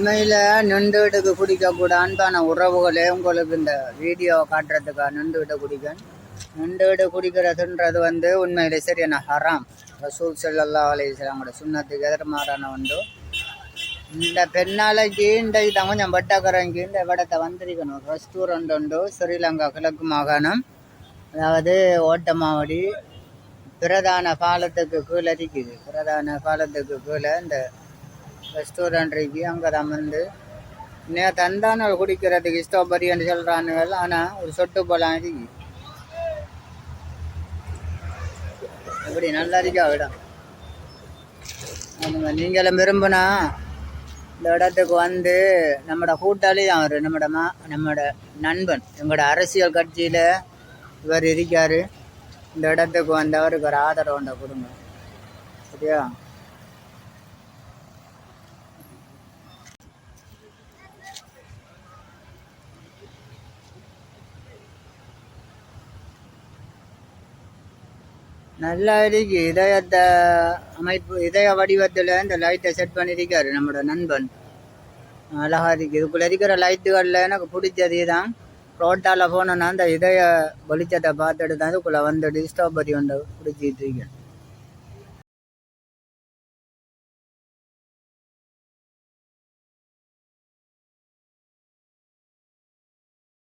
உண்மையில் நின்றுகிட்டு குடிக்கக்கூட அன்பான உறவுகளே உங்களுக்கு இந்த வீடியோ காட்டுறதுக்காக நின்றுகிட்டு குடிக்கன். நின்றுகிட்டு குடிக்கிறதுன்றது உண்மையிலே சரியான ஹராம். ரசூல் ஸல்லல்லாஹு அலைஹி வஸல்லம் சுன்னத்துக்கு எதிர்மாறான இந்த பெண்ணாலைக்கு இன்றைக்கு தான் கொஞ்சம் வெட்டக்கரைக்கு இந்த விடத்தை வந்திருக்கணும். ரெஸ்டாரண்ட் உண்டு ஸ்ரீலங்கா கிழக்கு மாகாணம், அதாவது ஓட்டமாவடி பிரதான பாலத்துக்கு கீழே இருக்குது. பிரதான பாலத்துக்கு கீழே இந்த ரெஸ்டாரண்ட் இருக்கு. அங்கே தான் தந்தான குடிக்கிறதுக்கு ஸ்ட்ராபெரின்னு சொல்கிறானுகள். ஆனால் ஒரு சொட்டு போலாம் இருக்கு. எப்படி நல்லா இருக்கா இடம். நீங்களும் விரும்பினா இந்த இடத்துக்கு நம்மட கூட்டாளி தான் அவர், நம்மட நண்பன், எங்களோட அரசியல் கட்சியில் இவர் இருக்கார். இந்த இடத்துக்கு அவருக்கு ஒரு ஆதரவு உண்ட கொடுங்க, சரியா? நல்லா இருக்கு. இதயத்தை இதய வடிவத்தில் இந்த லைட்டை செட் பண்ணியிருக்காரு நம்மளோட நண்பன். அழகா இருக்கு. இதுக்குள்ள இருக்கிற லைட்டுகளில் எனக்கு பிடிச்சது தான். ரோட்டால் போனோன்னா அந்த இதய வெளிச்சத்தை பார்த்துட்டு தான் இதுக்குள்ள ஸ்ட்ராபெரி பிடிச்சிட்டு இருக்கேன்.